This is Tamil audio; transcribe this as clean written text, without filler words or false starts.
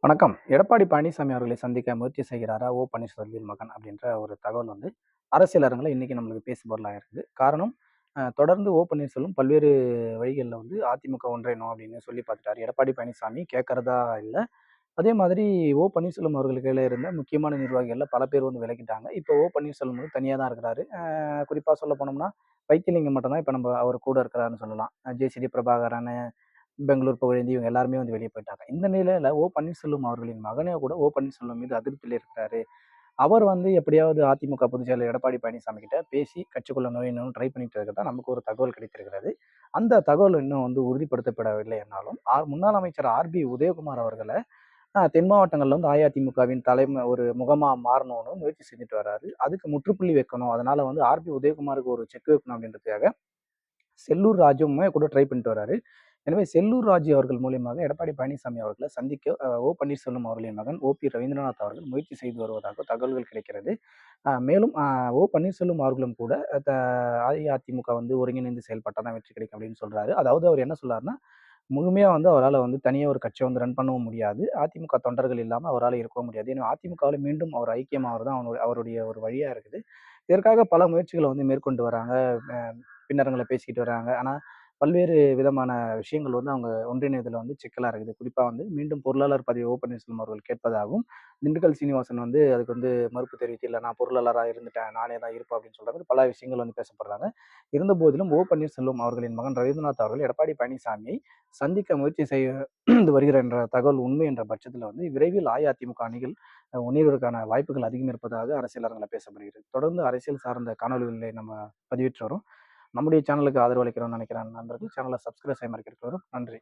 வணக்கம். எடப்பாடி பழனிசாமி அவர்களை சந்திக்க முயற்சி செய்கிறாரா பன்னீர்செல்வத்தின் மகன் அப்படின்ற ஒரு தகவல் வந்து அரசியல் அரங்குல இன்னைக்கு நம்மளுக்கு பேசுபொருளா இருக்குது. காரணம் தொடர்ந்து பன்னீர்செல்வம் பல்வேறு வழிகள்ல வந்து அதிமுக ஒன்றிணைணும் அப்படின்னு சொல்லி பார்த்துட்டாரு. எடப்பாடி பழனிசாமி கேட்கறதா இல்ல. அதே மாதிரி பன்னீர்செல்வம் அவர்களுக்கு கீழ இருந்த முக்கியமான நிர்வாகிகள்ல பல பேர் வந்து விலகிட்டாங்க. இப்போ பன்னீர்செல்வம் வந்து தனியா தான் இருக்கிறாரு. குறிப்பா சொல்ல போனோம்னா, வைத்திலிங்கம் மட்டும் தான் இப்ப நம்ம அவர் கூட இருக்கிறாருன்னு சொல்லலாம். ஜே.சி.டி. பிரபாகரன், பெங்களூர் புகழேந்தி இவங்க எல்லாருமே வந்து வெளிய போயிட்டாங்க. இந்த நிலையில பன்னீர்செல்வம் அவர்களின் மகனே கூட பன்னீர்செல்வம் மீது அதிருப்தியில இருக்கிறாரு. அவர் வந்து எப்படியாவது அதிமுக பொதுச் செயலர் எடப்பாடி பழனிசாமி கிட்ட பேசி கட்சிக்குள்ள நுழையணும்னு ட்ரை பண்ணிட்டு இருக்கிறதா நமக்கு ஒரு தகவல் கிடைத்திருக்கிறது. அந்த தகவல் இன்னும் வந்து உறுதிப்படுத்தப்படவில்லை என்னாலும், முன்னாள் அமைச்சர் ஆர்.பி. உதயகுமார் அவர்கள தென் மாவட்டங்கள்ல வந்து அஇஅதிமுகவின் தலைமை ஒரு முகமா மாறணும்னு முயற்சி செஞ்சுட்டு வர்றாரு. அதுக்கு முற்றுப்புள்ளி வைக்கணும். அதனால வந்து ஆர்.பி. உதயகுமாருக்கு ஒரு செக் வைக்கணும் அப்படின்றதுக்காக செல்லூர் ராஜுவுமே கூட ட்ரை பண்ணிட்டு வராரு. எனவே செல்லூர் ராஜு அவர்கள் மூலியமாக எடப்பாடி பழனிசாமி அவர்களை சந்திக்க பன்னீர்செல்வம் அவர்களின் மகன் பி. ரவீந்திரநாத் அவர்கள் முயற்சி செய்து வருவதாக தகவல்கள் கிடைக்கிறது. மேலும் பன்னீர்செல்வம் அவர்களும் கூட அஇஅதிமுக வந்து ஒருங்கிணைந்து செயல்பட்டா தான் வெற்றி கிடைக்கும் அப்படின்னு சொல்றாரு. அதாவது அவர் என்ன சொல்றாருன்னா, முழுமையா வந்து அவரால வந்து தனியா ஒரு கட்சிய வந்து ரன் பண்ணவும் முடியாது. அதிமுக தொண்டர்கள் இல்லாம அவரால இருக்கவும் முடியாது. ஏன்னா அதிமுகவுல மீண்டும் அவர் ஐக்கியமாவது தான் அவருடைய ஒரு வழியா இருக்குது. இதற்காக பல முயற்சிகள வந்து மேற்கொண்டு வராங்க. அ பின்னரங்குல பேசிக்கிட்டு வராங்க. ஆனா, பல்வேறு விதமான விஷயங்கள் வந்து அவங்க ஒன்றிணைவதுல வந்து சிக்கலா இருக்குது. குறிப்பா வந்து மீண்டும் பொருளாளர் பதவி பன்னீர்செல்வம் அவர்கள் கேட்பதாகவும், திண்டுக்கல் சீனிவாசன் வந்து அதுக்கு வந்து மறுப்பு தெரிவித்து, "இல்ல நான் பொருளாளரா இருந்துட்டேன். நானே தான் இருப்பேன்" அப்படின்னு சொல்ற மாரி பல விஷயங்கள் வந்து பேசப்படுறாங்க. இருந்தபோதிலும் பன்னீர்செல்வம் அவர்களின் மகன் ரவீந்திரநாத் அவர்கள் எடப்பாடி பழனிசாமியை சந்திக்க முயற்சி செய்து வருகிறார் என்ற தகவல் உண்மை என்ற பட்சத்துல வந்து விரைவில் அஇஅதிமுக அணிகள் இணைவதற்கான வாய்ப்புகள் அதிகம் இருப்பதாக அரசியல் அரங்குல பேசப்படுகிறது. தொடர்ந்து அரசியல் சார்ந்த காணொளிகளை நம்ம பதிவிட்டு வரோம். நம்முடைய சேனலுக்கு ஆதரவு அளிக்கிறோம்னு நினைக்கிற நண்பர்கள் சேனலை சப்ஸ்கிரைப் செய்ய மறக்காதீர்கள். நன்றி.